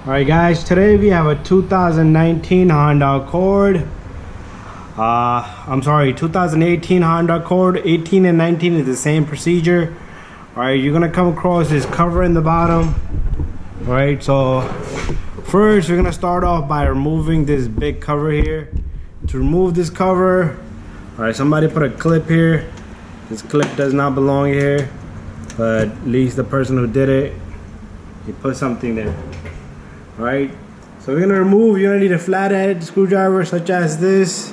Alright guys, today we have a 2019 Honda Accord. 2018 Honda Accord. 18 and 19 is the same procedure. Alright, you're gonna come across this cover in the bottom. Alright, so first we're gonna start off by removing this big cover here. To remove this cover, alright, somebody put a clip here. This clip does not belong here, but at least the person who did it, he put something there. Alright, so we're gonna remove, you're gonna need a flathead screwdriver such as this,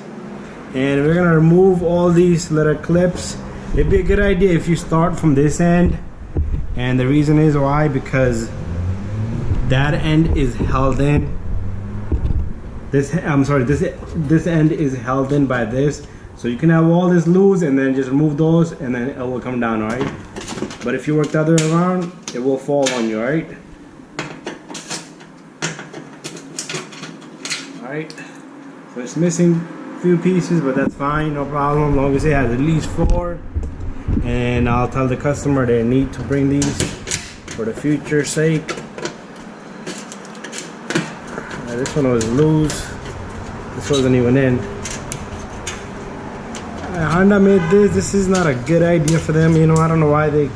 and we're gonna remove all these little clips. It'd be a good idea if you start from this end, and the reason is why, because that end is held in. This end is held in by this, so you can have all this loose and then just remove those and then it will come down. Alright, but if you work the other way around, it will fall on you. Alright. Alright, so it's missing a few pieces, but that's fine, no problem, as long as it has at least 4. And I'll tell the customer they need to bring these for the future sake. This one was loose, this wasn't even in. Honda made this is not a good idea for them, you know. I don't know why they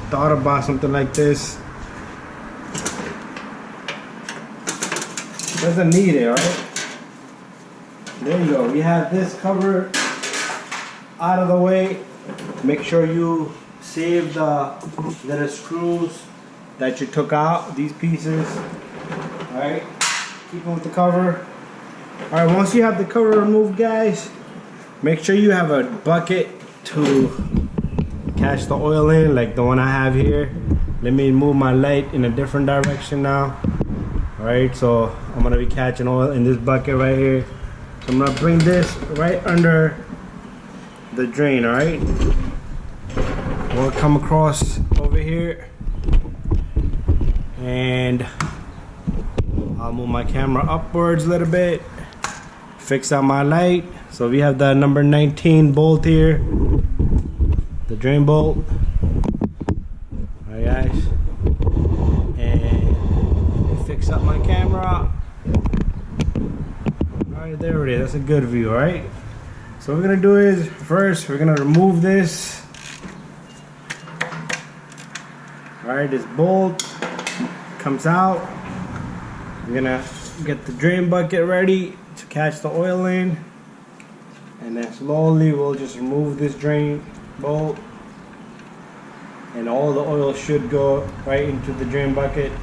thought about something like this. Doesn't need it, alright? There you go. We have this cover out of the way. Make sure you save the little screws that you took out, these pieces. Alright, keep them with the cover. Alright, once you have the cover removed, guys, make sure you have a bucket to catch the oil in, like the one I have here. Let me move my light in a different direction now. Alright, so I'm gonna be catching oil in this bucket right here. So I'm gonna bring this right under the drain. Alright, we'll come across over here and I'll move my camera upwards a little bit, fix out my light. So we have the number 19 bolt here, the drain bolt. Alright guys, and fix up my camera. Alright, there it is. That's a good view. Alright, so what we're gonna do is first we're gonna remove this. Alright, this bolt comes out. We're gonna get the drain bucket ready to catch the oil in, and then slowly we'll just remove this drain bolt, and all the oil should go right into the drain bucket.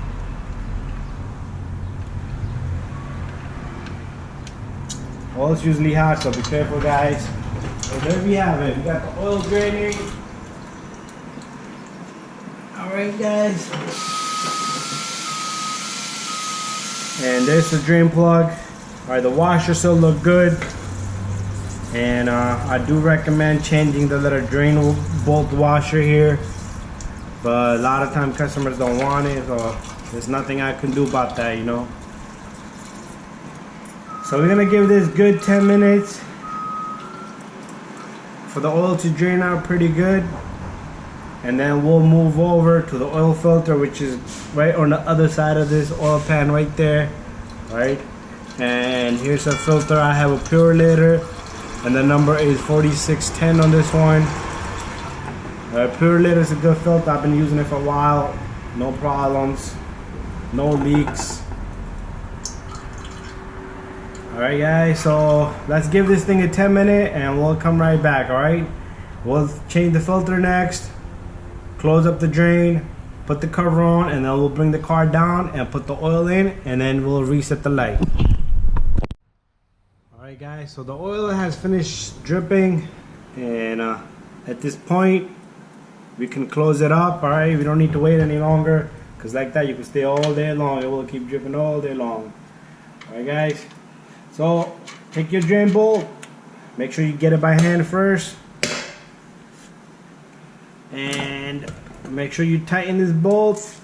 Oil's usually hot, so be careful, guys. So there we have it. We got the oil draining. Alright guys, and there's the drain plug. Alright, the washer still look good, and I do recommend changing the little drain bolt washer here, but a lot of time customers don't want it, so there's nothing I can do about that, you know. So we're gonna give this good 10 minutes for the oil to drain out pretty good, and then we'll move over to the oil filter, which is right on the other side of this oil pan right there. Right, and here's a filter. I have a pure liter, and the number is 4610 on this one. Pure liter is a good filter. I've been using it for a while, no problems, no leaks. Alright guys, so let's give this thing a 10 minute and we'll come right back. Alright, we'll change the filter next, close up the drain, put the cover on, and then we'll bring the car down and put the oil in, and then we'll reset the light. Alright guys, so the oil has finished dripping, and at this point we can close it up. Alright, we don't need to wait any longer, because like that you can stay all day long. It will keep dripping all day long. Alright guys, so take your drain bolt, make sure you get it by hand first, and make sure you tighten this bolt.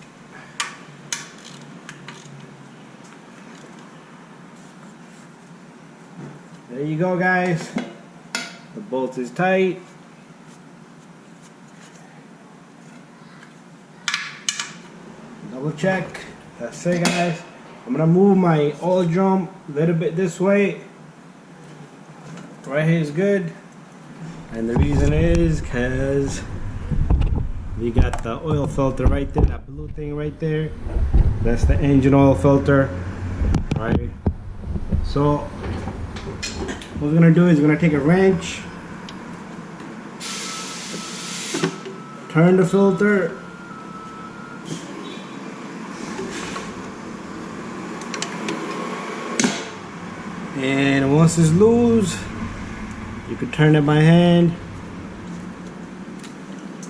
There you go guys, the bolt is tight. Double check. That's it guys. I'm gonna move my oil drum a little bit this way. Right here is good. And the reason is because we got the oil filter right there, that blue thing right there. That's the engine oil filter. Right. So what we're gonna do is we're gonna take a wrench, turn the filter, and once it's loose, you can turn it by hand.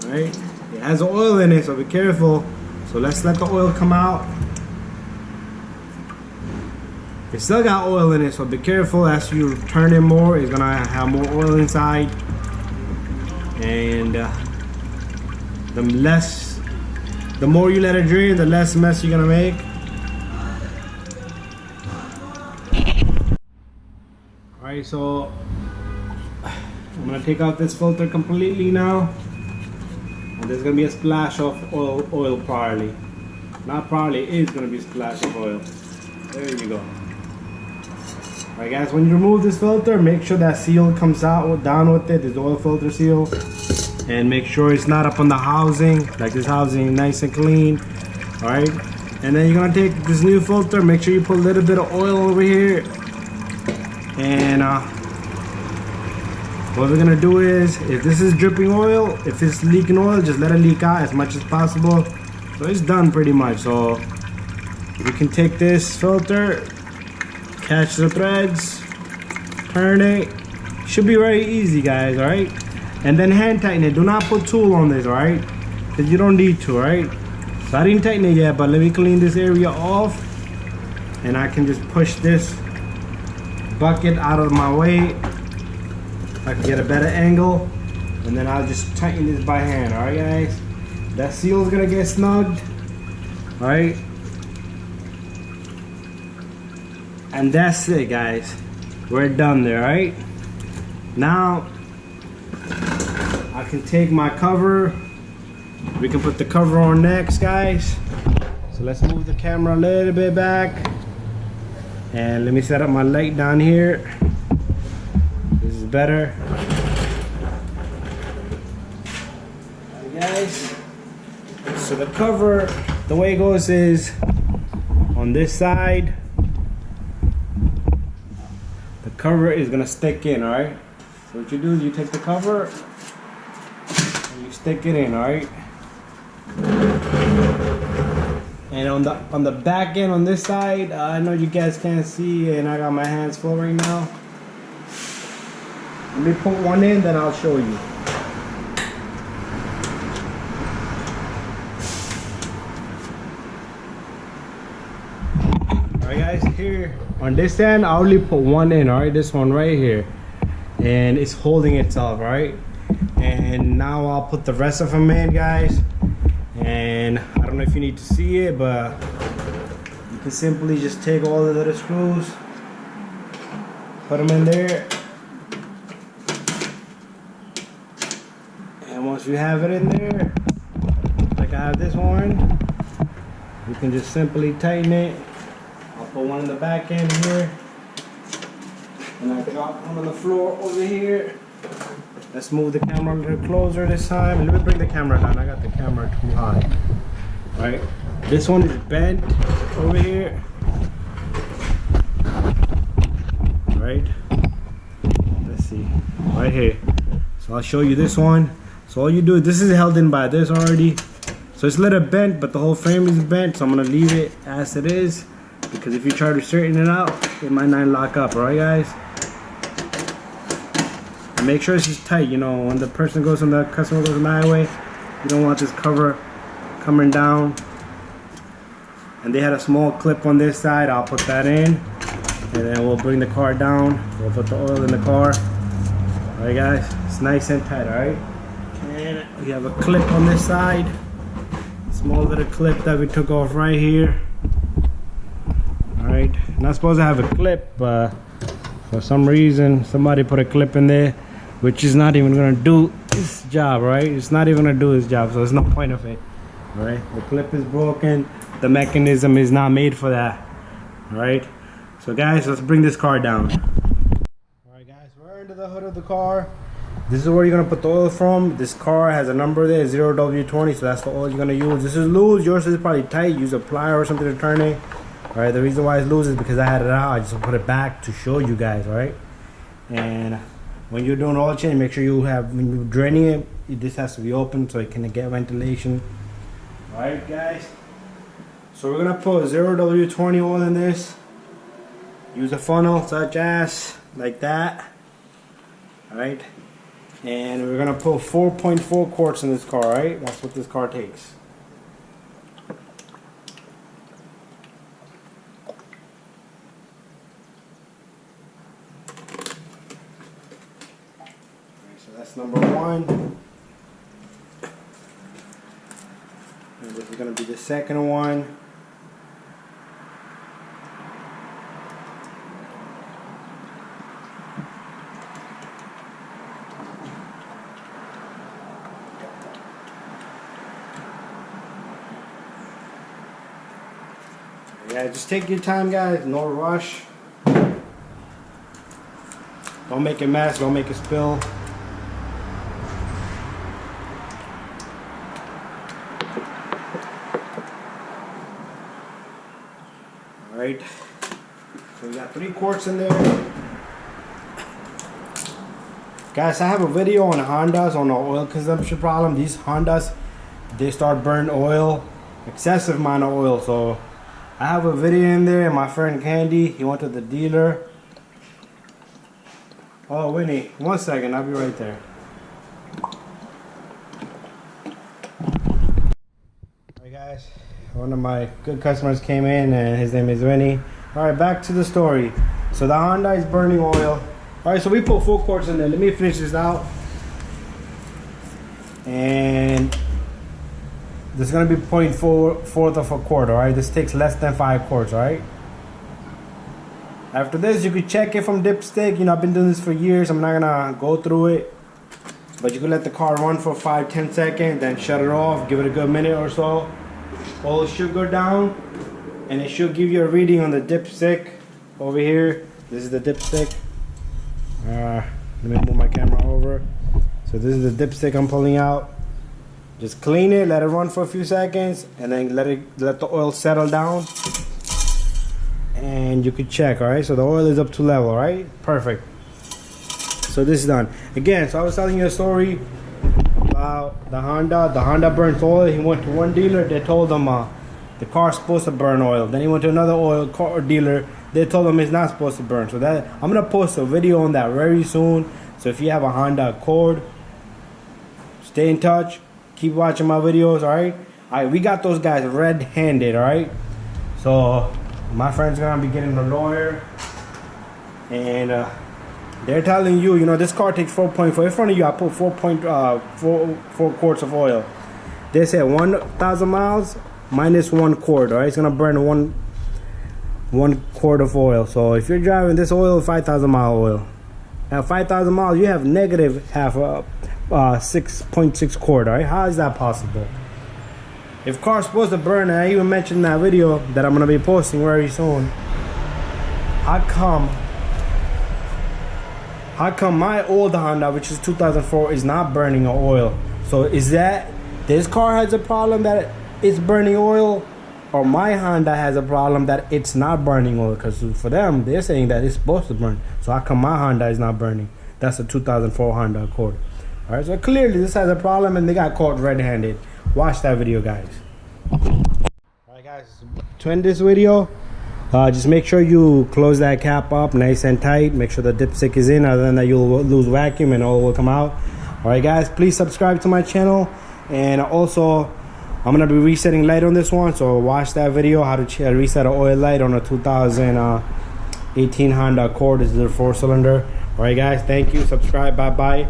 Right? It has oil in it, so be careful. So let's let the oil come out. It still got oil in it, so be careful. As you turn it more, it's gonna have more oil inside. And the more you let it drain, the less mess you're gonna make. Alright, so I'm gonna take out this filter completely now. And there's gonna be a splash of oil probably. Not probably, it is gonna be a splash of oil. There you go. Alright guys, when you remove this filter, make sure that seal comes out down with it, this oil filter seal. And make sure it's not up on the housing, like this housing is nice and clean. Alright, and then you're gonna take this new filter, make sure you put a little bit of oil over here. And what we're gonna do is, if this is dripping oil, if it's leaking oil, just let it leak out as much as possible. So it's done pretty much. So you can take this filter, catch the threads, turn it. Should be very easy, guys. All right, and then hand tighten it. Do not put tool on this, all right, because you don't need to. All right, so I didn't tighten it yet, but let me clean this area off, and I can just push this bucket out of my way. I can get a better angle, and then I'll just tighten this by hand. All right, guys, that seal is gonna get snugged. All right, and that's it, guys. We're done there. All right, now I can take my cover. We can put the cover on next, guys. So let's move the camera a little bit back, and let me set up my light down here. This is better. Right, guys, so the cover, the way it goes is on this side, the cover is gonna stick in. All right, so what you do is you take the cover and you stick it in. All right, and on the back end on this side, I know you guys can't see, and I got my hands full right now. Let me put one in, then I'll show you. Alright guys, here on this end I only put one in. Alright, this one right here, and it's holding itself. Alright, and now I'll put the rest of them in, guys. And I don't know if you need to see it, but you can simply just take all the little screws, put them in there. And once you have it in there, like I have this one, you can just simply tighten it. I'll put one in the back end here, and I drop one on the floor over here. Let's move the camera a little closer this time. Let me bring the camera down. I got the camera too high. Alright, this one is bent over here. Right, let's see, right here. So I'll show you this one. So all you do, this is held in by this already. So it's a little bent, but the whole frame is bent. So I'm gonna leave it as it is, because if you try to straighten it out, it might not lock up. Alright guys, and make sure it's just tight. You know, when the person goes on the customer goes on the highway, you don't want this cover coming down. And they had a small clip on this side. I'll put that in, and then we'll bring the car down. We'll put the oil in the car. Alright guys, it's nice and tight. Alright, and we have a clip on this side, small little clip that we took off right here. Alright, not supposed to have a clip, but for some reason somebody put a clip in there, which is not even gonna do its job. Right, it's not even gonna do its job, so there's no point of it. Alright, the clip is broken, the mechanism is not made for that. All right, so guys, let's bring this car down. All right guys, we're into the hood of the car. This is where you're gonna put the oil from. This car has a number there, 0W20, so that's the oil you're gonna use. This is loose, yours is probably tight. Use a plier or something to turn it. All right, the reason why it's loose is because I had it out. I just put it back to show you guys, all right? And when you're doing oil change, make sure you have, when you're draining it, this has to be open so it can get ventilation. All right, guys. So we're gonna put 0W20 oil in this. Use a funnel such as like that. All right. And we're gonna put 4.4 quarts in this car, right? That's what this car takes. So that's number one. And this is gonna be the second one. Yeah, just take your time, guys. No rush. Don't make a mess. Don't make a spill. All right. So we got 3 quarts in there. Guys, I have a video on Hondas on the oil consumption problem. These Hondas, they start burning oil, excessive amount of oil. So I have a video in there, and my friend Candy, he went to the dealer. Oh, Winnie, 1 second, I'll be right there. Alright guys, one of my good customers came in, and his name is Winnie. Alright, back to the story. So the Honda is burning oil. Alright, so we put 4 quarts in there. Let me finish this out. And this is going to be 0.4 of a quart, alright? This takes less than 5 quarts, alright? After this, you could check it from dipstick. You know, I've been doing this for years. I'm not going to go through it. But you can let the car run for 5-10 seconds, then shut it off. Give it a good minute or so. Oil should go down. And it should give you a reading on the dipstick over here. This is the dipstick. Let me move my camera over. So this is the dipstick I'm pulling out. Just clean it, let it run for a few seconds, and then let the oil settle down. And you can check, alright? So the oil is up to level, right? Perfect. So this is done. Again, so I was telling you a story about the Honda. The Honda burns oil. He went to one dealer, they told him the car's supposed to burn oil. Then he went to another oil car dealer, they told him it's not supposed to burn. So that I'm gonna post a video on that very soon. So if you have a Honda Accord, stay in touch. Keep watching my videos, alright? Alright, we got those guys red-handed, alright? So, my friend's gonna be getting a lawyer. And they're telling you, you know, this car takes 4.4. In front of you, I put 4 quarts of oil. They said 1,000 miles minus 1 quart, alright? It's gonna burn one quart of oil. So, if you're driving this oil, 5,000 mile oil. At 5,000 miles, you have negative half 6.6 quart, alright? How is that possible? If car's supposed to burn, and I even mentioned in that video that I'm gonna be posting very soon, how come my old Honda, which is 2004, is not burning oil? So is that this car has a problem that it's burning oil, or my Honda has a problem that it's not burning oil? Because for them, they're saying that it's supposed to burn. So how come my Honda is not burning? That's a 2004 Honda Accord. Alright, so clearly this has a problem, and they got caught red-handed. Watch that video, guys. Alright guys, to end this video, just make sure you close that cap up nice and tight. Make sure the dipstick is in, other than that you'll lose vacuum and oil will come out. Alright guys, please subscribe to my channel. And also, I'm going to be resetting light on this one, so watch that video, how to reset an oil light on a 2018 Honda Accord. This is a 4-cylinder. Alright guys, thank you, subscribe, bye bye.